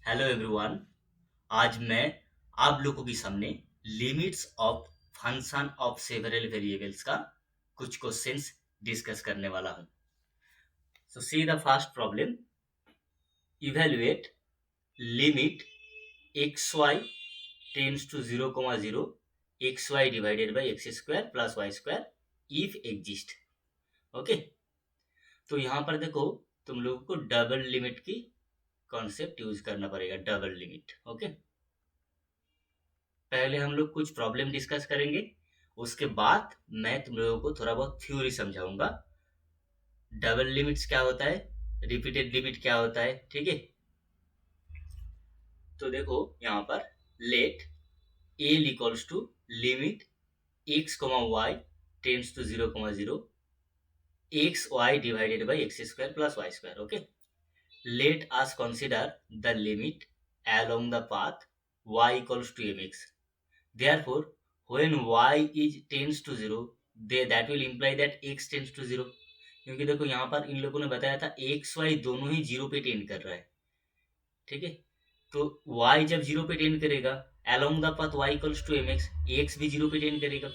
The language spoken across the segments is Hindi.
Hello everyone. आज मैं आप लोगों के सामने limits of function of several variables का कुछ क्वेश्चंस डिस्कस करने वाला हूं। So see the first problem. Evaluate limit x y tends to 0,0 x y divided by x square plus y square if exist. Okay, तो यहाँ पर देखो, तुम लोगों को डबल लिमिट की कॉन्सेप्ट यूज करना पड़ेगा। Double limit. ओके, पहले हम लोग कुछ प्रॉब्लम डिस्कस करेंगे, उसके बाद मैं तुम लोगों को थोड़ा बहुत थ्योरी समझाऊंगा। डबल लिमिट्स क्या होता है, रिपीटेड लिमिट क्या होता है, ठीक है। तो देखो यहाँ पर let a equals to limit x comma y tends to 0,0 x y divided by x square plus y square. Okay, let us consider the limit along the path y equals to mx. Therefore, when y is tends to 0, that will imply that x tends to 0। क्योंकि देखो यहाँ पर इन लोगों ने बताया था एक्स वाई दोनों ही जीरो पे टेंड कर रहा है, ठीक है। तो y जब जीरो पे टेंड करेगा, along the path y equals to mx, x भी जीरो पे टेंड करेगा।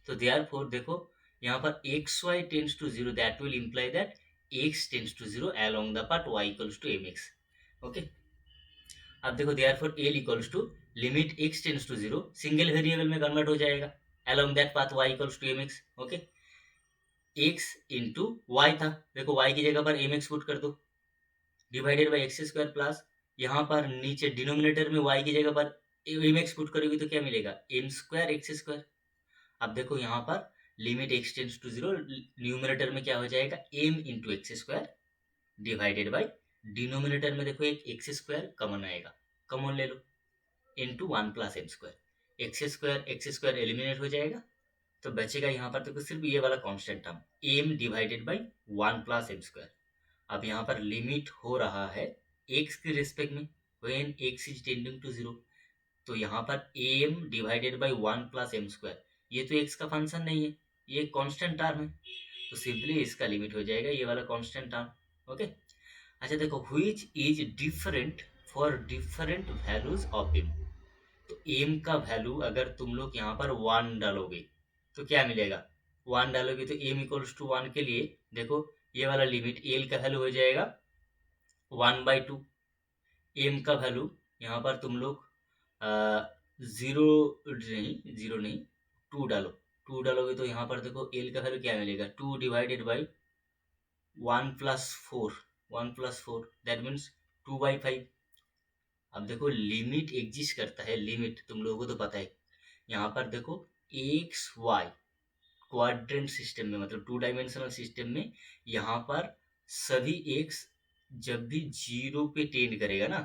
तो therefore देखो यहाँ पर x y tends to 0, that will imply that x tends to 0 along the path y equals to mx। Okay, अब देखो therefore l equals to limit x tends to 0 single variable में कन्वर्ट हो जाएगा along that path y equals to mx। Okay, x into y था, देखो y की जगह पर mx पुट कर दो, divided by x square plus यहाँ पर नीचे डिनोमिनेटर में y की जगह पर mx पुट करोगे तो क्या मिलेगा, m स्क्वायर एक्स स्क्वायर। अब देखो यहाँ पर limit x tends to 0, numerator में क्या हो जाएगा, m into x square divided by denominator में देखो एक एक्स स्क्वायर कॉमन आएगा, कॉमन ले लो, into 1 plus m square. X square eliminate हो जाएगा, तो बचेगा यहाँ पर तो सिर्फ ये वाला constant term m divided by 1 plus m square. अब यहाँ पर लिमिट हो रहा है एक्स के रिस्पेक्ट में, when x is tending to 0। तो यहाँ पर m divided by 1 plus m square, ये तो एक्स का फंक्शन नहीं है, ये कांस्टेंट टर्म है, तो सिंपली इसका लिमिट हो जाएगा ये वाला कांस्टेंट टर्म। ओके, अच्छा देखो, which is different for different values of m. तो एम का वैल्यू अगर तुम लोग यहाँ पर 1 डालोगे तो क्या मिलेगा, 1 डालोगे तो एम इक्वल्स टू 1 के लिए देखो ये वाला लिमिट एल का वैल्यू हो जाएगा 1/2। एम का वैल्यू यहाँ पर तुम लोग जीरो नहीं, जीरो नहीं, 2 डालो, 2 डालोगे तो यहाँ पर देखो एल का वैल्यू क्या मिलेगा, 2 डिवाइडेड बाई 1+4, 1+4 दैट मीन्स 2/5। अब देखो लिमिट एग्जिस्ट करता है, लिमिट तुम लोगों को तो पता है। यहाँ पर देखो एक्स वाई क्वाड्रेंट सिस्टम में, मतलब 2 डायमेंशनल सिस्टम में, यहाँ पर सभी एक्स जब भी जीरो पे टेंड करेगा ना,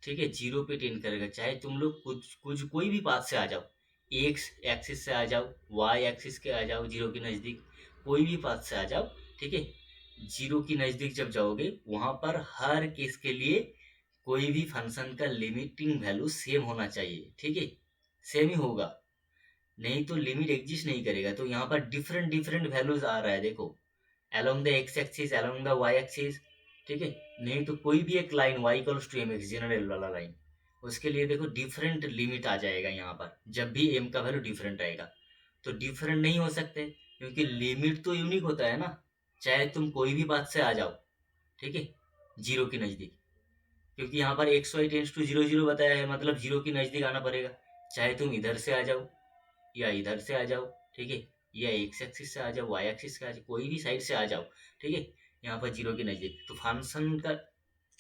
ठीक है, जीरो पे टेंड करेगा, चाहे तुम लोग कुछ कुछ कोई भी पाथ से आ जाओ, एक्स एक्सिस से आ जाओ, वाई एक्सिस के आ जाओ जीरो के नज़दीक, कोई भी पाथ से आ जाओ, ठीक है, जीरो की नज़दीक जब जाओगे वहाँ पर हर केस के लिए कोई भी फंक्शन का लिमिटिंग वैल्यू सेम होना चाहिए, ठीक है, सेम ही होगा, नहीं तो लिमिट एग्जिस्ट नहीं करेगा। तो यहाँ पर डिफरेंट डिफरेंट वैल्यूज आ रहा है, देखो along the x axis, along the y axis, ठीक है, नहीं तो कोई भी एक line y equals to m x general वाला लाइन, उसके लिए देखो डिफरेंट लिमिट आ जाएगा यहाँ पर, जब भी m का वैल्यू डिफरेंट आएगा। तो डिफरेंट नहीं हो सकते क्योंकि लिमिट तो यूनिक होता है ना, चाहे तुम कोई भी बात से आ जाओ, ठीक है, जीरो के नज़दीक, क्योंकि यहाँ पर एक्स वाई टेंस टू 0,0 बताया है, मतलब जीरो के नज़दीक आना पड़ेगा, चाहे तुम इधर से आ जाओ या इधर से आ जाओ, ठीक है, या एक्स एक्सिस से आ जाओ, वाई एक्सिस से आ जाओ, कोई भी साइड से आ जाओ, ठीक है, यहाँ पर जीरो के नज़दीक, तो फंक्शन का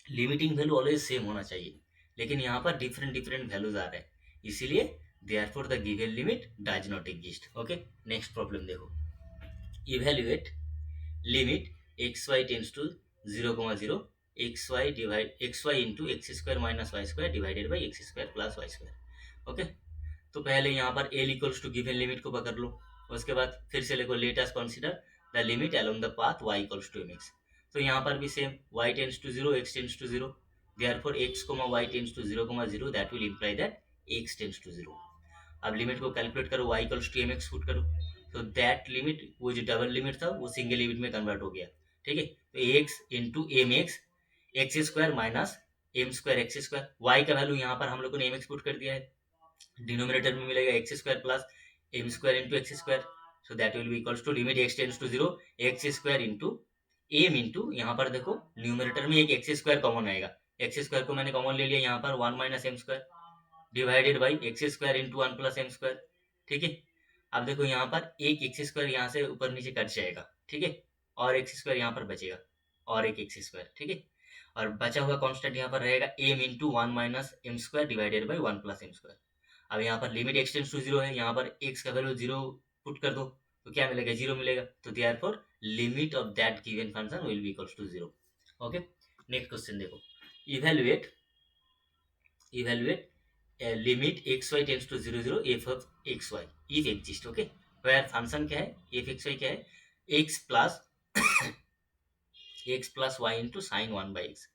लिमिटिंग वैल्यू ऑलवेज सेम होना चाहिए, लेकिन यहाँ पर डिफरेंट डिफरेंट वैल्यूज आ रहे हैं, इसीलिए therefore the given limit does not exist. Okay, next problem देखो। Evaluate limit x y tends to 0,0 x y into x square minus y square divided by x square plus y square. Okay, तो पहले यहाँ पर L equals to given limit को पकड़ लो, उसके बाद फिर से लिखो let us consider the limit along the path y equals to mx। तो यहाँ पर भी same y tends to 0 x tends to 0, therefore x, y tends to 0,0 that will imply that x tends to 0। अब लिमिट को कैलकुलेट करो, y equals to mx put करो, तो दैट लिमिट, वो जो डबल लिमिट था वो सिंगल लिमिट में कन्वर्ट हो गया, ठीक है, तो x into m x, x square minus m square x square, y का वैल्यू यहाँ पर हम लोगों ने एम एक्स पुट कर दिया है, डिनोमिनेटर में मिलेगा x square plus m square into x square, so that will be equals to limit x tends to zero x square into m into, यहाँ पर देखो न्यूमिनेटर में एक एक्स स्क्वायर कॉमन आएगा, एक्स स्क्वायर को मैंने कॉमन ले लिया यहाँ पर, one minus m square divided by x square into one plus m square, ठीक है। अब देखो यहाँ पर एक एक्स स्क्वायर यहाँ से ऊपर नीचे कट जाएगा, ठीक है, और एक्स स्क्वायर यहाँ पर बचेगा, और एक एक्स स्क्वायर, ठीक है, और बचा हुआ कांस्टेंट यहाँ पर रहेगा m into one minus m square divided by one plus m square. अब यहाँ पर limit x tends to zero है, यहाँ पर एक्स का वैल्यू जीरो पुट कर दो तो क्या मिलेगा, जीरो मिलेगा, तो therefore limit of that given function will be equals to zero. Okay, next question देखो, evaluate evaluate limit x y tends to zero zero f of x y if exist, okay, where function क्या है, एफ एक्स वाई क्या है, x plus y into sine one by x,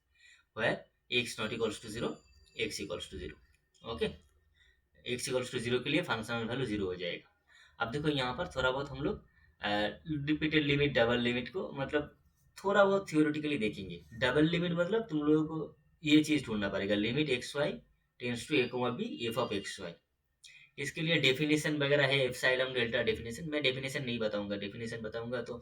where x not equals to zero, x equals to zero, okay, x equals to zero के लिए फंक्शनल वैल्यू जीरो हो जाएगा। अब देखो यहाँ पर थोड़ा बहुत हम लोग रिपीटेड लिमिट डबल लिमिट को मतलब थोड़ा बहुत थियोरेटिकली देखेंगे। डबल लिमिट मतलब तुम लोगों को ये चीज ढूंढना पड़ेगा, limit x y tends to a comma b f of x y. इसके लिए डेफिनेशन वगैरह है, एप्सिलॉन डेल्टा डेफिनेशन, मैं डेफिनेशन नहीं बताऊंगा, डेफिनेशन बताऊंगा तो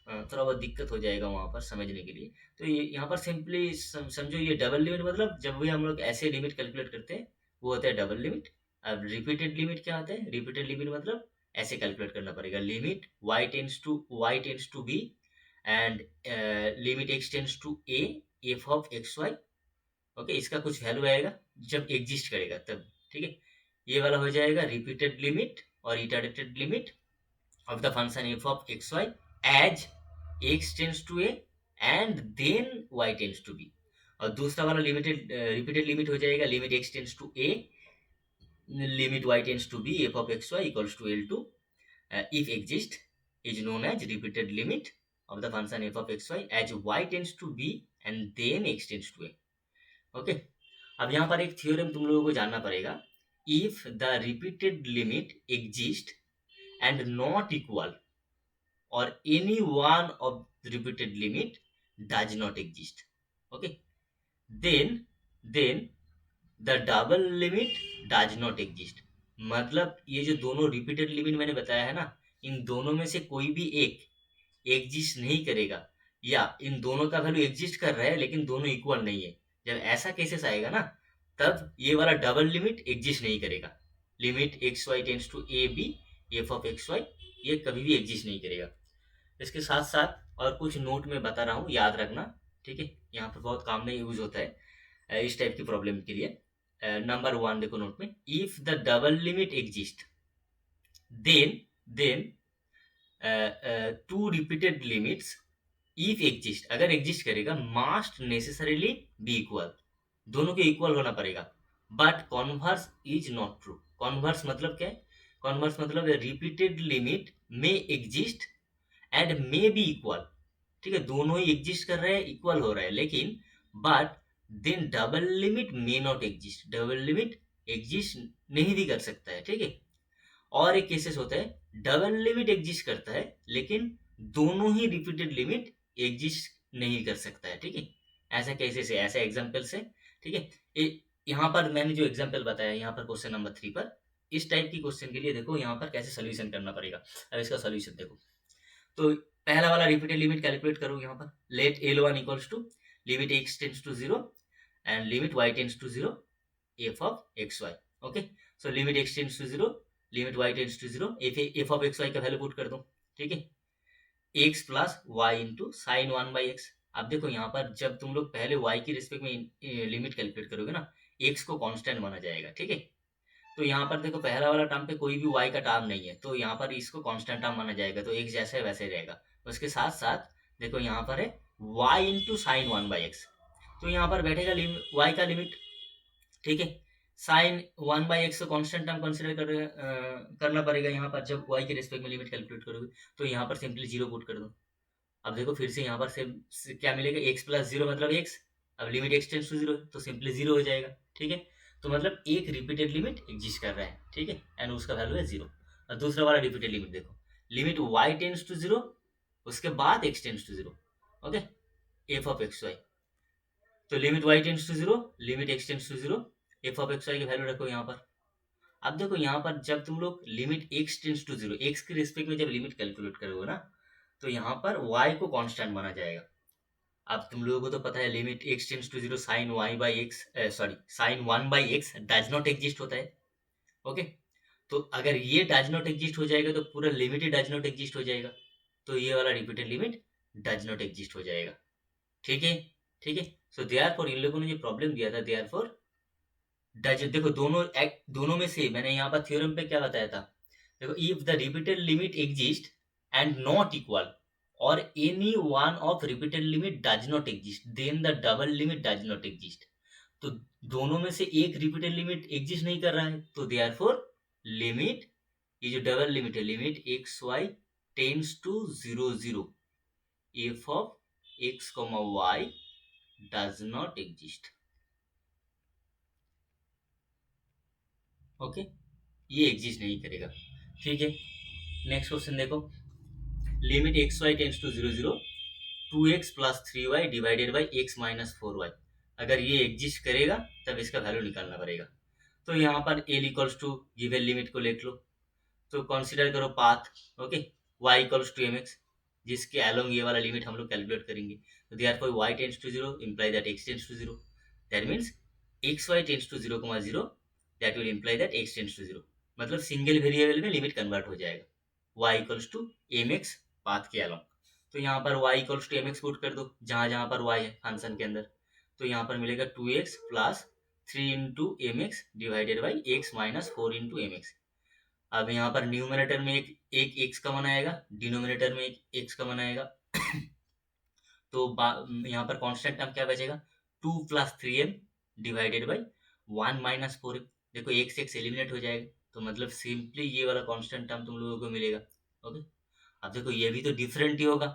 थोड़ा बहुत दिक्कत हो जाएगा वहाँ पर समझने के लिए। तो ये यहाँ पर सिंपली समझो, ये डबल लिमिट मतलब जब भी हम लोग ऐसे लिमिट कैलकुलेट करते हैं वो होता है डबल लिमिट। अब रिपीटेड लिमिट क्या होता है, रिपीटेड लिमिट मतलब ऐसे कैलकुलेट करना पड़ेगा, limit y tends to b and limit x tends to a f of x y, okay, इसका कुछ वैल्यू आएगा जब एग्जिस्ट करेगा तब, ठीक है। ये वाला हो जाएगा रिपीटेड लिमिट और iterated limit of the function f of x y as x tends to a and then y tends to b. और दूसरा वाला लिमिटेड रिपीटेड लिमिट हो जाएगा limit x tends to a limit y tends to b f of xy equals to L2 if exist is known as repeated limit of the function f of xy as y tends to b and then x tends to a, okay। अब यहाँ पर एक थ्योरम तुम लोगों को जानना पड़ेगा, if the repeated limit exist and not equal or any one of the repeated limit does not exist, okay, then the double limit does not exist. मतलब ये जो दोनों रिपीटेड लिमिट मैंने बताया है ना, इन दोनों में से कोई भी एक एग्जिस्ट नहीं करेगा, या इन दोनों का वैल्यू एग्जिस्ट कर रहा है लेकिन दोनों इक्वल नहीं है। जब ऐसा केसेस आएगा ना तब ये वाला डबल लिमिट एग्जिस्ट नहीं करेगा, limit x y tends to a b f of x y, ये कभी भी एग्जिस्ट नहीं करेगा। इसके साथ साथ और कुछ नोट में बता रहा हूँ, याद रखना, ठीक है, यहाँ पर बहुत काम में यूज होता है इस टाइप की प्रॉब्लम के लिए। नंबर वन देखो नोट में, if the double limit exist then two repeated limits if exist, अगर एग्जिस्ट करेगा मास्ट नेसेसरीली बी इक्वल, दोनों के इक्वल होना पड़ेगा, but converse is not true. Converse मतलब क्या है, कॉन्वर्स मतलब रिपीटेड लिमिट में exist and may be equal, ठीक है, दोनों ही एग्जिस्ट कर रहे हैं, इक्वल हो रहा है, लेकिन but then double limit may not exist, double limit exist नहीं भी कर सकता है, ठीक है। और एक केसेस होता है डबल लिमिट एग्जिस्ट करता है लेकिन दोनों ही रिपीटेड लिमिट एग्जिस्ट नहीं कर सकता है, ठीक है। ऐसा केसेस है, ऐसा एग्जाम्पल्स है, ठीक है। यहाँ पर मैंने जो एग्जाम्पल बताया यहाँ पर क्वेश्चन नंबर 3 पर, इस टाइप की क्वेश्चन के लिए देखो यहाँ पर कैसे सोल्यूशन करना पड़ेगा। अब इसका सोल्यूशन देखो, तो पहला वाला रिपीटेड लिमिट कैलकुलेट करो, यहाँ पर let L1 equals to limit x tends to 0 and limit y tends to 0 f of xy, okay, so limit x tends to 0 limit y tends to 0 f of xy का वैल्यू पुट कर दो, ठीक है, x plus y into sine one by x. अब देखो यहाँ पर जब तुम लोग पहले y की रिस्पेक्ट में लिमिट कैलकुलेट करोगे ना, x को कांस्टेंट माना जाएगा, ठीक है। तो यहाँ पर देखो पहला वाला टर्म पे कोई भी y का टर्म नहीं है, तो यहाँ पर इसको कांस्टेंट टर्म माना जाएगा, तो x जैसा है वैसे रहेगा। उसके साथ साथ देखो यहाँ पर है y into sine one by x, तो यहाँ पर बैठेगा y का लिमिट, ठीक है, साइन वन बाई एक्स को कांस्टेंट टर्म कंसिडर करना पड़ेगा यहाँ पर जब y के रिस्पेक्ट में लिमिट कैलकुलेट करोगे, तो यहाँ पर सिंपली जीरो पुट कर दो। अब देखो फिर से यहाँ पर से क्या मिलेगा, x प्लस जीरो मतलब x, अब limit x tends to zero तो सिंपली जीरो हो जाएगा, ठीक है। तो मतलब एक रिपीटेड लिमिट एग्जिस्ट कर रहा है, ठीक है, एंड उसका वैल्यू है जीरो। और दूसरा वाला रिपीटेड लिमिट देखो, limit y tends to zero उसके बाद x tends to zero, okay, f of x y, तो limit y tends to zero, limit x tends to zero, f of x y की वैल्यू रखो यहाँ पर। अब देखो यहाँ पर जब तुम लोग limit x tends to zero, x के रिस्पेक्ट में जब लिमिट कैलकुलेट करोगे ना, तो यहाँ पर y को कांस्टेंट माना जाएगा। अब तुम लोगों को तो पता है limit x tends to zero sine y by x, sorry sine 1 by x does not exist होता है। ओके, तो अगर ये डज नॉट एग्जिस्ट हो जाएगा तो पूरा limit he does not exist हो जाएगा, तो ये वाला repeated limit does not exist हो जाएगा। ठीक है, ठीक है। सो देयरफॉर इन लोगों ने जो प्रॉब्लम दिया था, देयरफॉर डज, देखो दोनों में से मैंने यहाँ पर थ्योरम पे क्या बताया था, देखो if the repeated limit exist and not equal or any one of repeated limit does not exist then the double limit does not exist. तो दोनों में से एक रिपीटेड लिमिट एग्जिस्ट नहीं कर रहा है, तो देयरफॉर लिमिट, ये जो डबल लिमिट है, limit x y tends to zero zero, f of x comma y does not exist. Okay, ये एग्जिस्ट नहीं करेगा। ठीक है, नेक्स्ट क्वेश्चन देखो, limit x y tends to zero zero, two x plus three y divided by x minus four y. अगर ये एग्जिस्ट करेगा तब इसका वैल्यू निकालना पड़ेगा। तो यहाँ पर L equals to given limit को लिख लो, तो कंसीडर करो path. Okay, y equals to m x, जिसके अलोंग ये वाला लिमिट हम लोग कैलकुलेट करेंगे। तो therefore y tends to zero imply that x tends to zero, that means x y tends to zero comma zero, that will imply that x tends to zero. मतलब सिंगल वेरिएबल में लिमिट कन्वर्ट हो जाएगा, y equals to m x path के अलोंग। तो यहाँ पर y equals to m x put कर दो जहाँ जहाँ पर y है फंक्शन के अंदर। तो यहाँ पर मिलेगा two x plus three into m x divided by x minus four into m x. अब यहाँ पर न्यूमरेटर में एक एक्स कॉमन आएगा, डिनोमिनेटर में एक एक्स कॉमन आएगा। तो यहाँ पर कांस्टेंट टर्म क्या बचेगा, two plus three m divided by one minus four m. देखो एक से एक्स एलिमिनेट हो जाएगा, तो मतलब सिंपली ये वाला कांस्टेंट टर्म तुम लोगों को मिलेगा। ओके, अब देखो ये भी तो डिफरेंट ही होगा,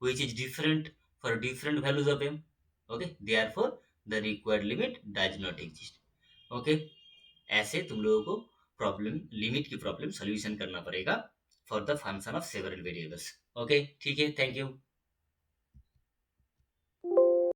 which is different for different values of m. Okay, therefore the required limit does not exist. Okay, ऐसे तुम लोगों को प्रॉब्लम, लिमिट की प्रॉब्लम सॉल्यूशन करना पड़ेगा for the function of several variables. Okay, ठीक है, थैंक यू।